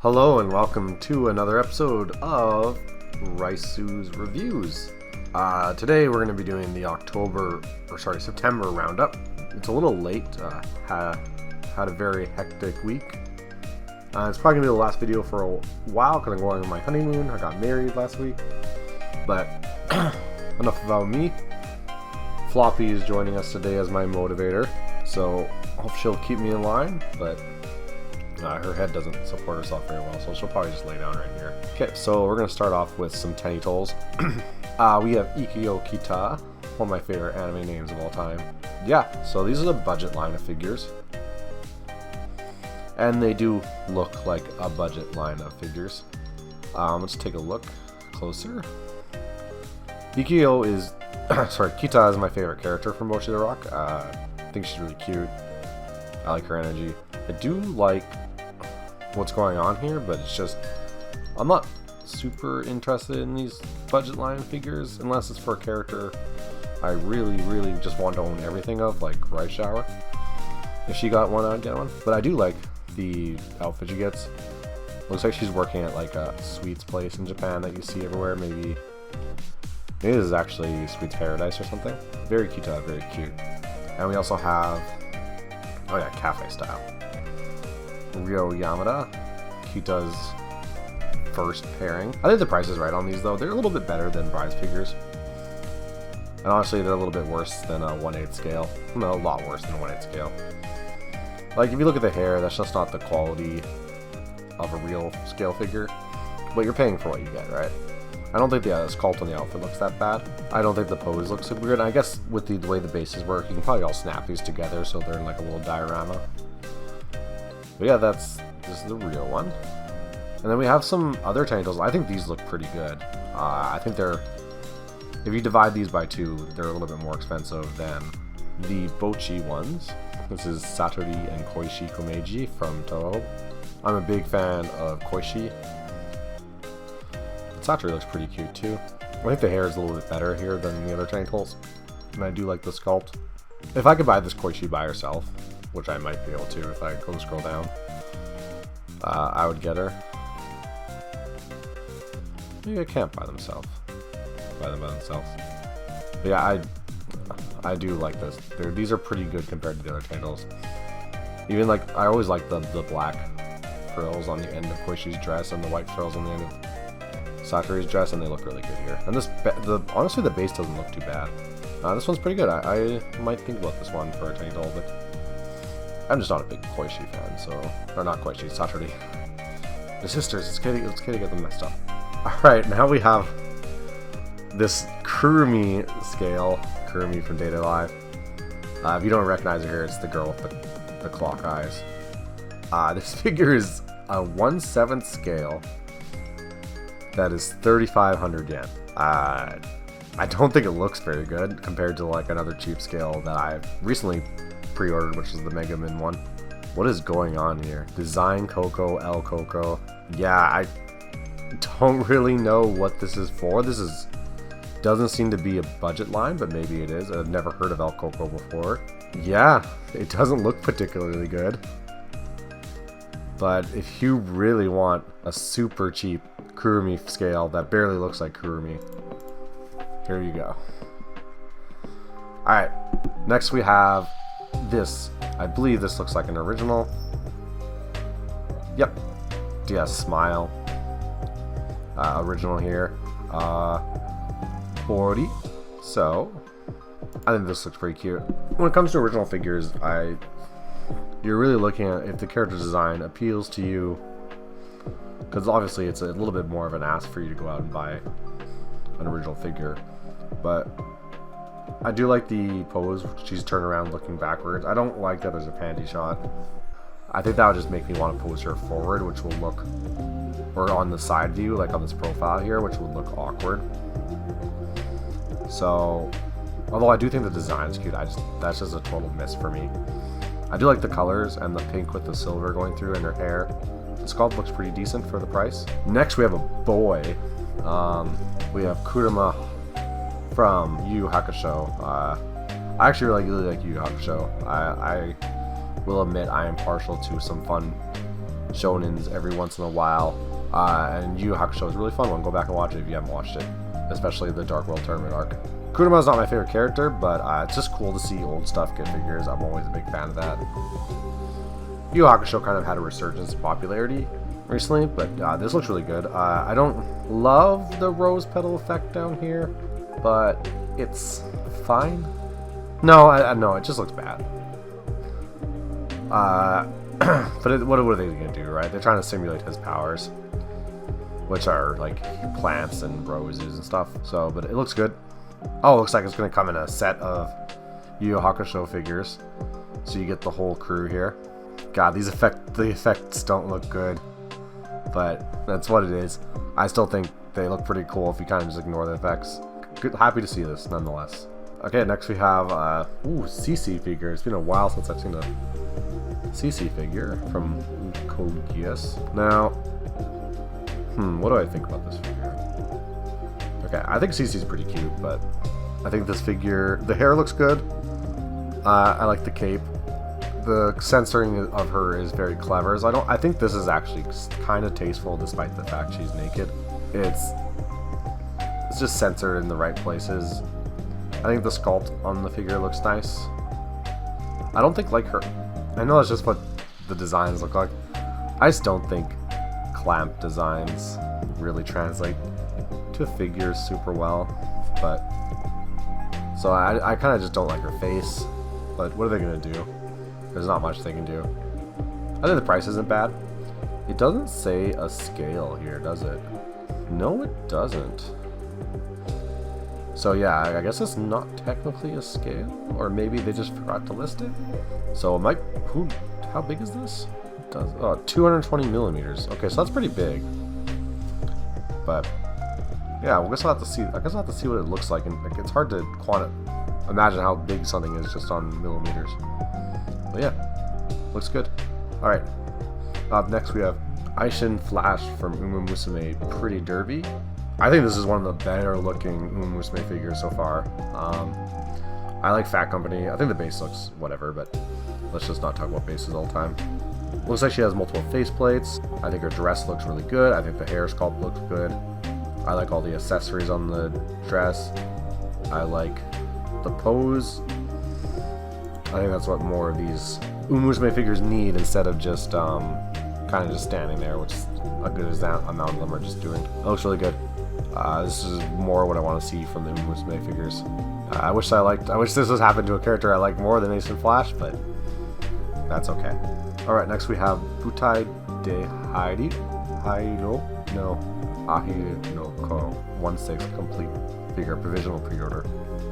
Hello and welcome to another episode of Raisu's Reviews. Today we're going to be doing the September roundup. It's a little late. Had a very hectic week. It's probably going to be the last video for a while because I'm going on my honeymoon. I got married last week. But enough about me. Floppy is joining us today as my motivator. So I hope she'll keep me in line, but her head doesn't support herself very well, so she'll probably just lay down right here. Okay, so we're going to start off with some Tenitals. We have Ikkyo Kita, one of my favorite anime names of all time. Yeah, so these are the budget line of figures. And they do look like a budget line of figures. Let's take a look closer. Ikkyo is... Kita is my favorite character from Bocchi the Rock. I think she's really cute. I like her energy. I do like what's going on here, but it's just I'm not super interested in these budget line figures unless it's for a character I really just want to own everything of, like Rice Shower. If she got one, I'd get one. But I do like the outfit she gets. Looks like she's working at like a sweets place in Japan that you see everywhere. Maybe this is actually Sweets Paradise or something. Very cute, very cute. And we also have, oh yeah, cafe style. Ryo Yamada, Kita's first pairing. I think the price is right on these though. They're a little bit better than Bride's figures. And honestly, they're a little bit worse than a 1/8 scale. No, a lot worse than a 1/8 scale. Like, if you look at the hair, that's just not the quality of a real scale figure. But you're paying for what you get, right? I don't think the sculpt on the outfit looks that bad. I don't think the pose looks super good. I guess with the way the bases work, you can probably all snap these together so they're in like a little diorama. But yeah, this is the real one. And then we have some other Tenitals. I think these look pretty good. I think if you divide these by two, they're a little bit more expensive than the Bocchi ones. This is Satori and Koishi Komeiji from Toho. I'm a big fan of Koishi. Satori looks pretty cute too. I think the hair is a little bit better here than the other Tenitals. And I do like the sculpt. If I could buy this Koishi by herself, which I might be able to if I go scroll down, I would get her. Maybe I can't buy them by themselves. But yeah, I do like this. These are pretty good compared to the other Tenitals. Even like, I always like the black frills on the end of Koishi's dress and the white frills on the end of Satori's dress, and they look really good here. And honestly, the base doesn't look too bad. This one's pretty good. I might think about this one for a Tenital, but I'm just not a big Koishi fan, so... Or not Koishi, Satori. The sisters, it's okay to get them messed up. Alright, now we have this Kurumi scale. Kurumi from Data Live. If you don't recognize her here, it's the girl with the clock eyes. This figure is a 1/7 scale. That is 3,500 yen. I don't think it looks very good compared to like another cheap scale that I recently pre-ordered, which is the Mega Min one. What is going on here? Design Coco, El Coco. Yeah, I don't really know what this is for. Doesn't seem to be a budget line, but maybe it is. I've never heard of El Coco before. Yeah, it doesn't look particularly good. But if you really want a super cheap Kurumi scale that barely looks like Kurumi, here you go. Alright, next we have this. I believe this looks like an original. Yep. DS Smile. Original here. 40. So, I think this looks pretty cute. When it comes to original figures, you're really looking at if the character design appeals to you, because obviously it's a little bit more of an ask for you to go out and buy an original figure. But I do like the pose. She's turned around looking backwards. I don't like that there's a panty shot. I think that would just make me want to pose her forward, which will look, or on the side view, like on this profile here, which would look awkward. So, although I do think the design is cute, that's just a total miss for me. I do like the colors and the pink with the silver going through in her hair. The sculpt looks pretty decent for the price. Next we have a boy. We have Kurama from Yu Yu Hakusho. I actually really like Yu Yu Hakusho. I will admit I am partial to some fun shonens every once in a while. And Yu Yu Hakusho is a really fun one. Go back and watch it if you haven't watched it, especially the Dark World Tournament arc. Kurama is not my favorite character, but it's just cool to see old stuff get figures. I'm always a big fan of that. Yu Yu Hakusho kind of had a resurgence in popularity recently, but this looks really good. I don't love the rose petal effect down here, but it's fine. No, no, it just looks bad. But what are they gonna do, right? They're trying to simulate his powers, which are like plants and roses and stuff. So, but it looks good. Oh, it looks like it's gonna come in a set of Yu Yu Hakusho figures, so you get the whole crew here. God, the effects don't look good, but that's what it is. I still think they look pretty cool if you kind of just ignore the effects. Good, happy to see this nonetheless. Okay, next we have CC figure. It's been a while since I've seen a CC figure from Kogias. Now, what do I think about this figure? Okay, I think CC's pretty cute, but I think this figure, the hair looks good. I like the cape. The censoring of her is very clever. So I think this is actually kind of tasteful, despite the fact she's naked. It's just censored in the right places. I think the sculpt on the figure looks nice. I don't think like her. I know that's just what the designs look like. I just don't think clamp designs really translate to a figure super well. But so I kind of just don't like her face. But what are they gonna do? There's not much they can do. I think the price isn't bad. It doesn't say a scale here, does it? No, it doesn't. So yeah, I guess it's not technically a scale, or maybe they just forgot to list it. So it might. How big is this? It does 220 millimeters. Okay, so that's pretty big. But yeah, I guess I'll have to see. I guess I'll have to see what it looks like, and like, it's hard to imagine how big something is just on millimeters. But yeah, looks good. All right. Up next we have Aishin Flash from Uma Musume Pretty Derby. I think this is one of the better looking Uma Musume figures so far. I like Fat Company. I think the base looks whatever, but let's just not talk about bases all the time. Looks like she has multiple face plates. I think her dress looks really good. I think the hair sculpt looks good. I like all the accessories on the dress. I like the pose. I think that's what more of these Uma Musume figures need, instead of just kind of just standing there, which is a good amount of them are just doing. It looks really good. This is more what I want to see from the Uma Musume figures. I wish this was happened to a character I like more than Ace and Flash, but that's okay. Alright, next we have Butai de Ahi no Ko 1/6 complete figure, provisional pre-order.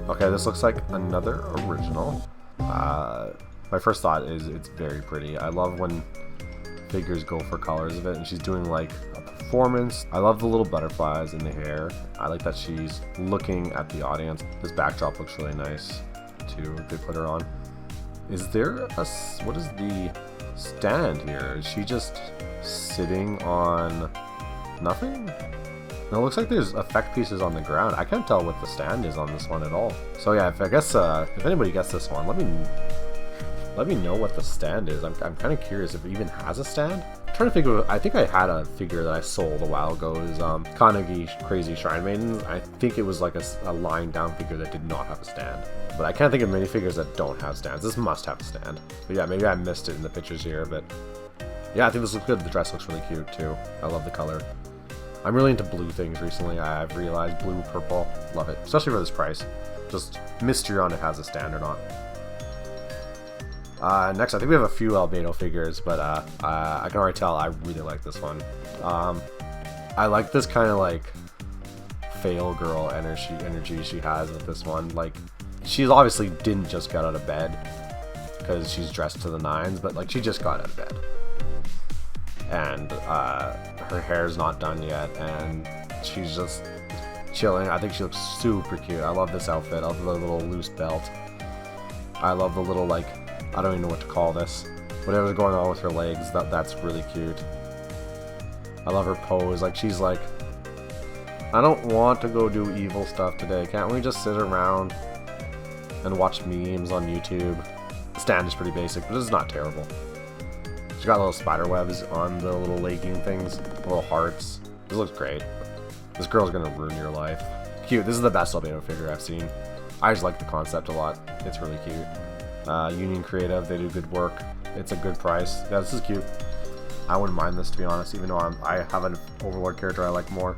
Okay, this looks like another original. My first thought is it's very pretty. I love when figures go for colors of it, and she's doing like a performance. I love the little butterflies in the hair. I like that she's looking at the audience. This backdrop looks really nice too. They put her on. Is there what is the stand here? Is she just sitting on nothing? No, it looks like there's effect pieces on the ground. I can't tell what the stand is on this one at all. So yeah, if anybody gets this one, let me know what the stand is. I'm kind of curious if it even has a stand. I'm trying to think of. I think I had a figure that I sold a while ago. Is Kanagi Crazy Shrine Maiden. I think it was like a lying down figure that did not have a stand. But I can't think of many figures that don't have stands. This must have a stand. But yeah, maybe I missed it in the pictures here. But yeah, I think this looks good. The dress looks really cute too. I love the color. I'm really into blue things recently. I've realized blue, purple, love it, especially for this price. Just mystery on it has a stand or not. Next, I think we have a few Albedo figures, but I can already tell I really like this one. I like this kind of like fail girl energy she has with this one. Like, she's obviously didn't just get out of bed because she's dressed to the nines, but like she just got out of bed. And her hair's not done yet, and she's just chilling. I think she looks super cute. I love this outfit. I love the little loose belt. I love the little, like, I don't even know what to call this. Whatever's going on with her legs, that's really cute. I love her pose. Like, she's like, I don't want to go do evil stuff today. Can't we just sit around and watch memes on YouTube? The stand is pretty basic, but it's not terrible. She's got little spider webs on the little legging things, little hearts. This looks great. This girl's gonna ruin your life. Cute. This is the best albedo figure I've seen. I just like the concept a lot. It's really cute. Union Creative, they do good work. It's a good price. Yeah, this is cute. I wouldn't mind this, to be honest, even though I have an Overlord character I like more.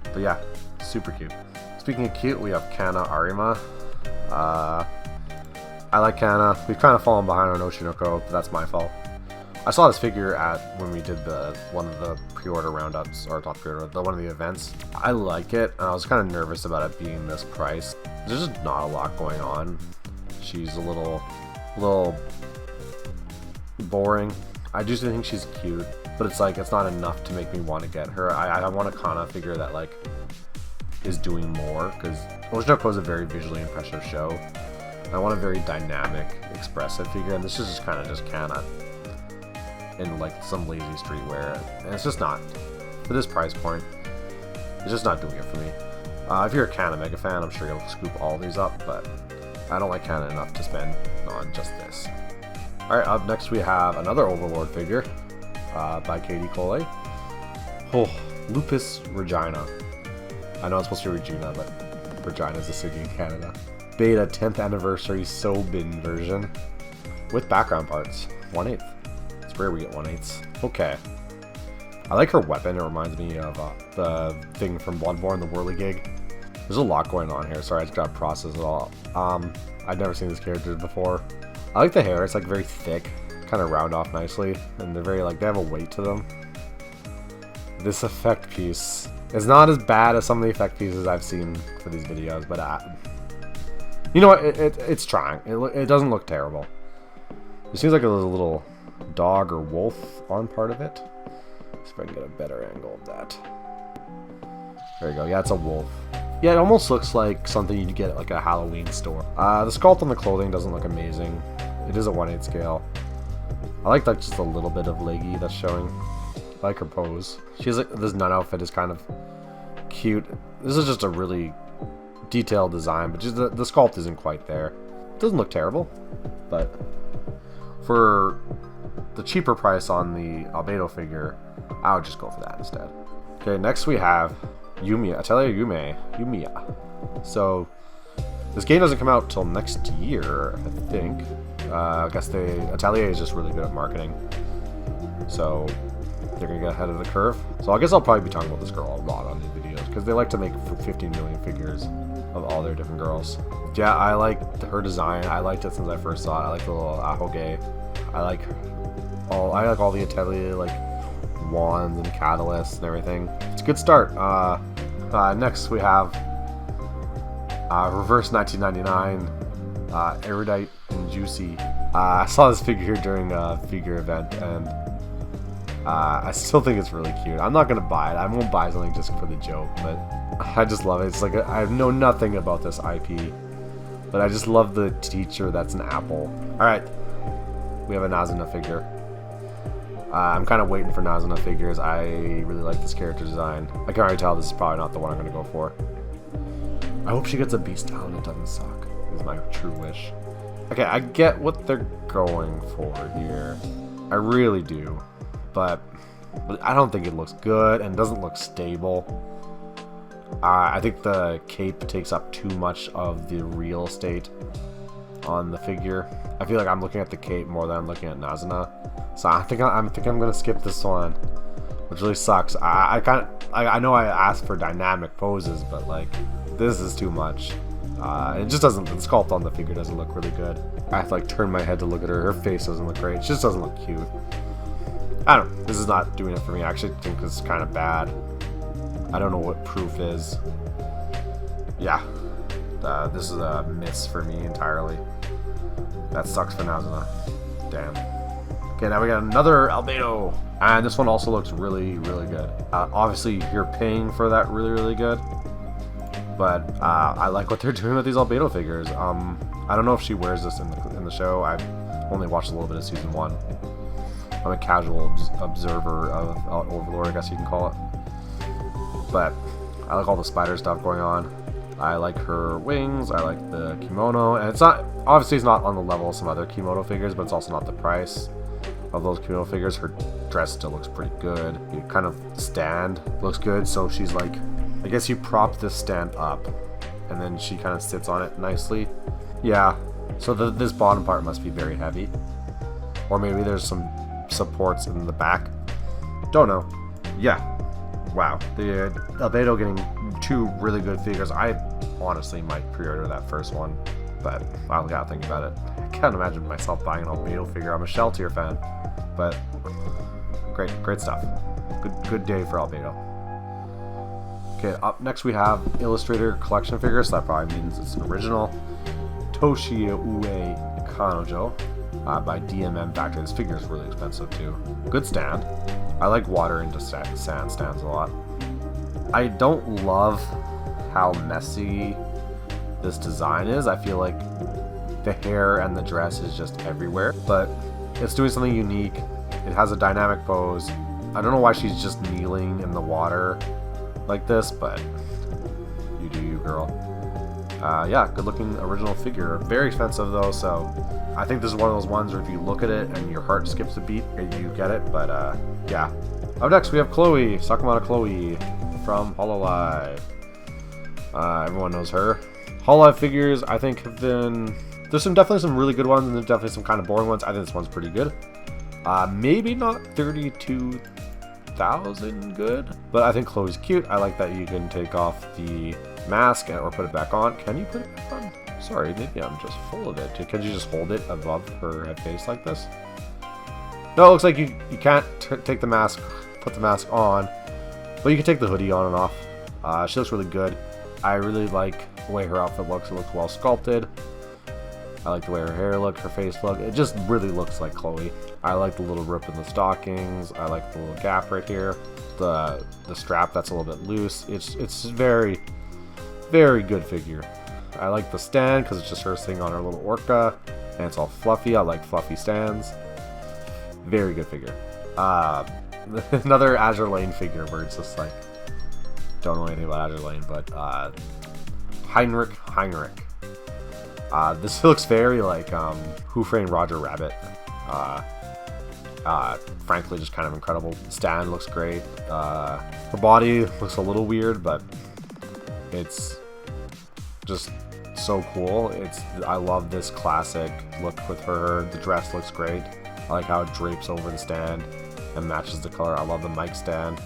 But yeah, super cute. Speaking of cute, we have Kana Arima. I like Kana. We've kind of fallen behind on Oshinoko, but that's my fault. I saw this figure when we did one of the pre-order roundups, or not pre-order, one of the events. I like it, and I was kind of nervous about it being this price. There's just not a lot going on. She's a little boring. I just think she's cute, but it's like it's not enough to make me want to get her. I want a Kana figure that like is doing more, because Oshinoko is a very visually impressive show. I want a very dynamic, expressive figure, and this is just kind of just Kana in like some lazy streetwear, and it's just not, for this price point, it's just not doing it for me. If you're a Kana mega fan, I'm sure you'll scoop all these up, but I don't like Kana enough to spend on just this. Alright, up next we have another Overlord figure by Katie Cole. Oh, Lupus Regina. I know it's supposed to be Regina, but Regina's a city in Canada. Beta 10th anniversary Sobin version with background parts. 1/8. It's rare we get 1/8. Okay. I like her weapon. It reminds me of the thing from Bloodborne, the Whirligig. There's a lot going on here. Sorry, I just gotta process it all. I've never seen this character before. I like the hair. It's like very thick, kind of round off nicely, and they're very like they have a weight to them. This effect piece is not as bad as some of the effect pieces I've seen for these videos, but you know what? It's trying. It doesn't look terrible. It seems like there's a little dog or wolf on part of it. See if I can get a better angle of that. There you go. Yeah, it's a wolf. Yeah, it almost looks like something you'd get at like a Halloween store. The sculpt on the clothing doesn't look amazing. It is a 1/8 scale. I like just a little bit of leggy that's showing. I like her pose. She has like this nun outfit is kind of cute. This is just a really detailed design, but just the sculpt isn't quite there. It doesn't look terrible, but for the cheaper price on the albedo figure, I would just go for that instead. Okay, next we have Yumiya, Atelier Yumiya. So this game doesn't come out till next year, I think. I guess Atelier is just really good at marketing, so they're gonna get ahead of the curve. So I guess I'll probably be talking about this girl a lot on these videos because they like to make 15 million figures of all their different girls. Yeah, I like her design. I liked it since I first saw it. I like the little ahoge. I like all the Atelier like wands and catalysts and everything. It's a good start. Next we have Reverse 1999 Erudite and Juicy. I saw this figure here during a figure event, and I still think it's really cute. I'm not gonna buy it. I won't buy something just for the joke, but I just love it. It's like I know nothing about this IP, but I just love the teacher that's an apple. Alright, we have a Nazuna figure. I'm kind of waiting for Nazuna figures. I really like this character design. I can already tell this is probably not the one I'm going to go for. I hope she gets a beast talent and it doesn't suck. Is my true wish. Okay, I get what they're going for here. I really do. But I don't think it looks good and doesn't look stable. I think the cape takes up too much of the real estate on the figure. I feel like I'm looking at the cape more than I'm looking at Nazuna. So I think I'm gonna skip this one, which really sucks. I know I asked for dynamic poses, but like this is too much. It just doesn't. The sculpt on the figure doesn't look really good. I have to like turn my head to look at her. Her face doesn't look great. She just doesn't look cute. I don't know. This is not doing it for me. I actually think this is kind of bad. I don't know what proof is. Yeah, this is a miss for me entirely. That sucks for Nazuna. Damn. Okay, now we got another albedo, and this one also looks really, really good. Obviously, you're paying for that really, really good, but I like what they're doing with these albedo figures. I don't know if she wears this in the show. I've only watched a little bit of season 1. I'm a casual observer of Overlord, I guess you can call it. But I like all the spider stuff going on. I like her wings. I like the kimono, and it's not obviously it's not on the level of some other kimono figures, but it's also not the price. of those communal figures. Her dress still looks pretty good. The kind of stand looks good, so she's like, I guess you prop this stand up and then she kind of sits on it nicely. Yeah, so this bottom part must be very heavy, or maybe there's some supports in the back. Don't know. Yeah, wow, the Albedo getting 2 really good figures. I honestly might pre-order that first one, but I gotta think about it. I can't imagine myself buying an Albedo figure. I'm a Shell tier fan, but great stuff. Good day for Albedo. Okay, up next we have Illustrator collection figures, so that probably means it's an original. Toshio Ue Kanojo by DMM Factory. This figure is really expensive too. Good stand. I like water into sand stands a lot. I don't love how messy this design is. I feel like the hair and the dress is just everywhere, but it's doing something unique. It has a dynamic pose. I don't know why she's just kneeling in the water like this, but you do you, girl. Yeah, good looking original figure. Very expensive though, so I think this is one of those ones where if you look at it and your heart skips a beat, you get it, but yeah. Up next we have Chloe, Sakamata Chloe from Hololive. Everyone knows her. Hololive figures, I think, have been... There's definitely some really good ones, and there's definitely some kind of boring ones. I think this one's pretty good. Maybe not 32,000 good, but I think Chloe's cute. I like that you can take off the mask or put it back on. Can you put it back on? Sorry, maybe I'm just full of it. Can you just hold it above her head face like this? No, it looks like you can't take the mask, put the mask on, but you can take the hoodie on and off. She looks really good. I really like the way her outfit looks. It looks well sculpted. I like the way her hair looks, her face look. It just really looks like Chloe. I like the little rip in the stockings. I like the little gap right here. The strap that's a little bit loose. It's very, very good figure. I like the stand because it's just her sitting on her little orca, and it's all fluffy. I like fluffy stands. Very good figure. Another Azure Lane figure where it's just like, don't know anything about Azure Lane, but Heinrich. This looks very like Who Framed Roger Rabbit. Frankly, just kind of incredible. Stand looks great. Her body looks a little weird, but it's just so cool. I love this classic look with her. The dress looks great. I like how it drapes over the stand and matches the color. I love the mic stand.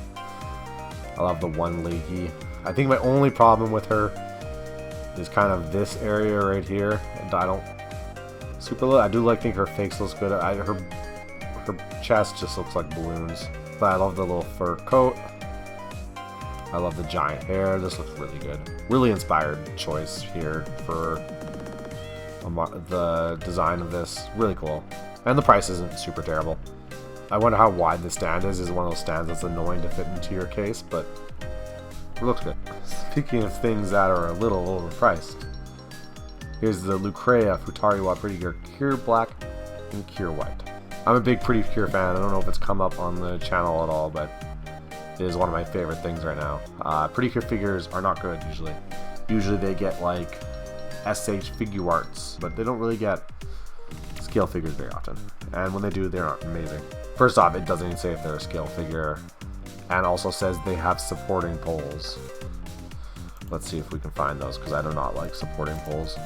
I love the one leggy. I think my only problem with her is kind of this area right here. And I don't I do think her face looks good. Her chest just looks like balloons. But I love the little fur coat. I love the giant hair. This looks really good. Really inspired choice here for the design of this. Really cool. And the price isn't super terrible. I wonder how wide the stand is. Is one of those stands that's annoying to fit into your case, but it looks good. Speaking of things that are a little overpriced, here's the Lucrea Futariwa Pretty Cure Cure Black and Cure White. I'm a big Pretty Cure fan. I don't know if it's come up on the channel at all, but it is one of my favorite things right now. Pretty Cure figures are not good usually. Usually they get like SH Figure Arts, but they don't really get scale figures very often. And when they do, they're not amazing. First off, it doesn't even say if they're a scale figure, and also says they have supporting poles. Let's see if we can find those, because I do not like supporting poles.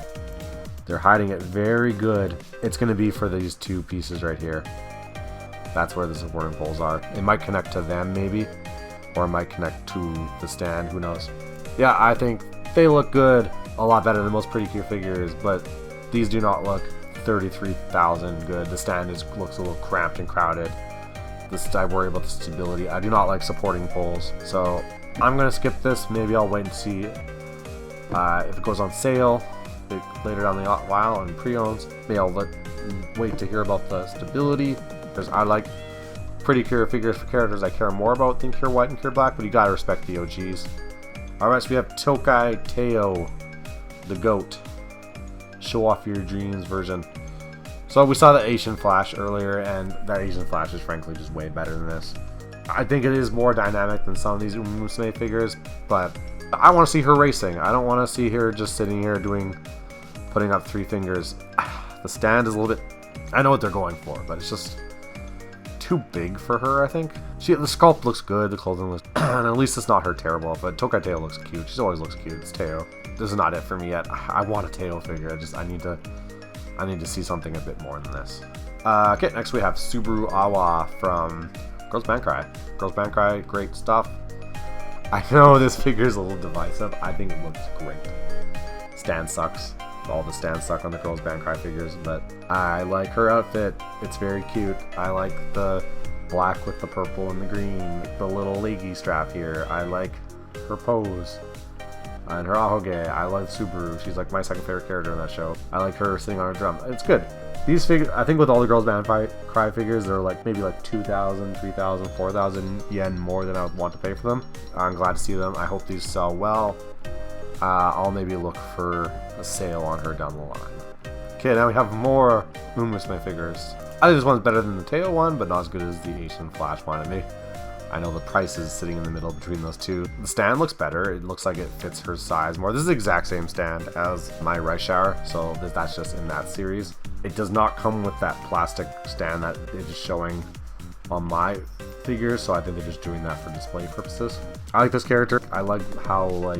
They're hiding it very good. It's going to be for these 2 pieces right here. That's where the supporting poles are. It might connect to them maybe, or it might connect to the stand, who knows. Yeah, I think they look good. A lot better than most Pretty Cure figures, but these do not look 33,000 good. The stand looks a little cramped and crowded. I worry about the stability. I do not like supporting poles, so I'm gonna skip this. Maybe I'll wait and see if it goes on sale later down the while and pre-owns. Maybe I'll wait to hear about the stability, because I like Pretty Cure figures for characters I care more about than Cure White and Cure Black, but you gotta respect the OGs. Alright, so we have Tokai Teo, the GOAT. Show off your dreams version. So we saw the Asian Flash earlier, and that Asian Flash is frankly just way better than this. I think it is more dynamic than some of these Umusume figures, but I want to see her racing. I don't want to see her just sitting here putting up 3 fingers. The stand is a little bit... I know what they're going for, but it's just... too big for her, I think. The sculpt looks good, the clothing looks, and at least it's not her terrible outfit. Tokai Teo looks cute. She always looks cute. It's Teo. This is not it for me yet. I want a Teo figure. I need to see something a bit more than this. Okay, next we have Subaru Awa from Girls Band Cry. Girls Band Cry, great stuff. I know this figure is a little divisive. I think it looks great. Stand sucks. All the stands suck on the Girls Band Cry figures, but I like her outfit. It's very cute. I like the black with the purple and the green, the little leggy strap here. I like her pose. And her ahoge. I love Subaru. She's like my second favorite character in that show. I like her sitting on her drum. It's good. These figures, I think with all the Girls Band Cry figures, they're like maybe like 2,000, 3,000, 4,000 yen more than I would want to pay for them. I'm glad to see them. I hope these sell well. I'll maybe look for a sale on her down the line. Okay, now we have more Mumusme figures. I think this one's better than the Teo one, but not as good as the Asian Flash one. I know the price is sitting in the middle between those two. The stand looks better. It looks like it fits her size more. This is the exact same stand as my rice shower, so that's just in that series. It does not come with that plastic stand that is showing on my figures, so I think they're just doing that for display purposes. I like this character. I like how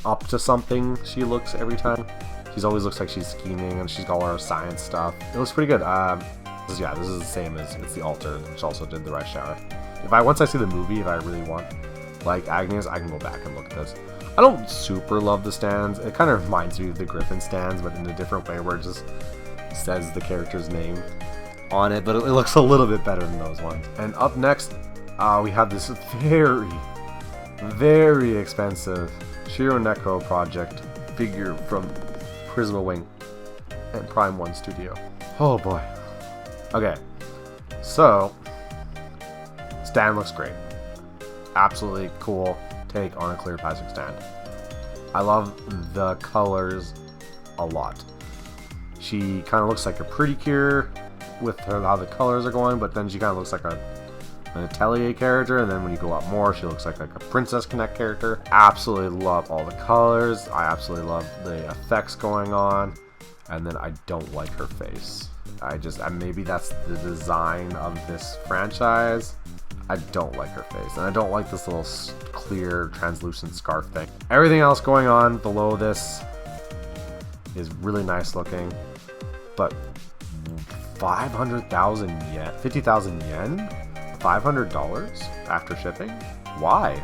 up to something she looks every time. She always looks like she's scheming, and she's got all her science stuff. It looks pretty good. This is the same as it's the Alter, which also did the rice shower. Once I see the movie, if I really want like Agnes, I can go back and look at this. I don't super love the stands. It kind of reminds me of the Griffin stands, but in a different way, where it just says the character's name on it, but it looks a little bit better than those ones. And up next, we have this very, very expensive Shiro Neko project figure from Prisma Wing and Prime 1 Studio. Oh boy. Okay, so stand looks great. Absolutely cool take on a clear plastic stand. I love the colors a lot. She kind of looks like a Pretty Cure with how the colors are going, but then she kind of looks like an Atelier character, and then when you go up more, she looks like a Princess Connect character. Absolutely love all the colors. I absolutely love the effects going on, and then I don't like her face. Maybe that's the design of this franchise. I don't like her face, and I don't like this little clear translucent scarf thing. Everything else going on below this is really nice looking, but 500,000 yen, 50,000 yen, $500 after shipping. Why?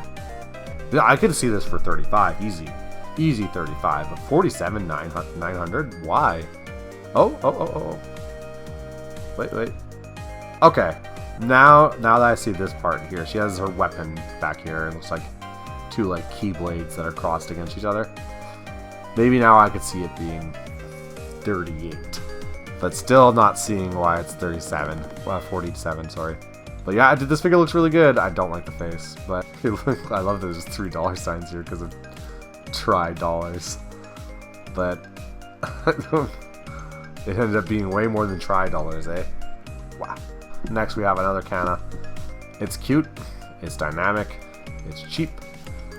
I could see this for 35, easy 35, but 47,900. Why? Oh. Wait. Okay. Now that I see this part here, she has her weapon back here. It looks like two keyblades that are crossed against each other. Maybe now I could see it being 38, but still not seeing why it's 47, sorry. But yeah, this figure looks really good. I don't like the face, but I love there's $3 signs here because of try dollars. But it ended up being way more than try dollars, eh? Wow. Next we have another Kana. It's cute, it's dynamic, it's cheap,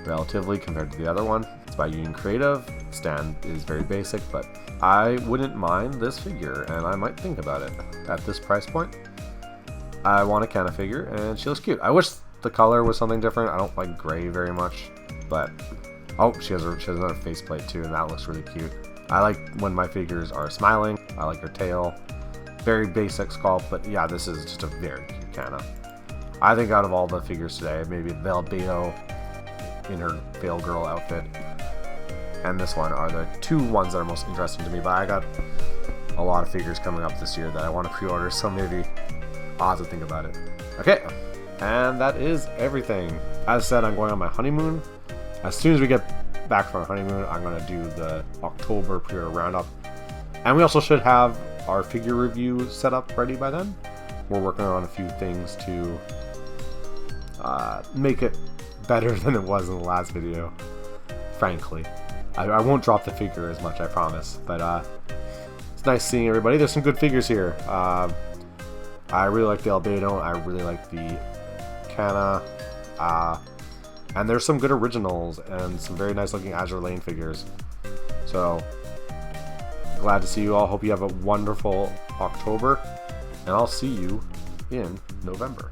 relatively compared to the other one. It's by Union Creative. Stand is very basic, but I wouldn't mind this figure, and I might think about it. At this price point, I want a Kana figure, and she looks cute. I wish the color was something different. I don't like gray very much, but oh, she has another faceplate too, and that looks really cute. I like when my figures are smiling. I like her tail. Very basic sculpt, but yeah, this is just a very cute Kana. I think out of all the figures today, maybe Velbeto in her Veil Girl outfit and this one are the two ones that are most interesting to me, but I got a lot of figures coming up this year that I want to pre-order, so maybe I'll have to think about it. Okay, and that is everything. As said, I'm going on my honeymoon. As soon as we get back from our honeymoon, I'm going to do the October pre-order roundup. And we also should have our figure review set up ready by then. We're working on a few things to make it better than it was in the last video, frankly. I won't drop the figure as much, I promise, but it's nice seeing everybody. There's some good figures here. I really like the Albedo, I really like the Kana, and there's some good originals and some very nice looking Azure Lane figures. So glad to see you all. Hope you have a wonderful October, and I'll see you in November.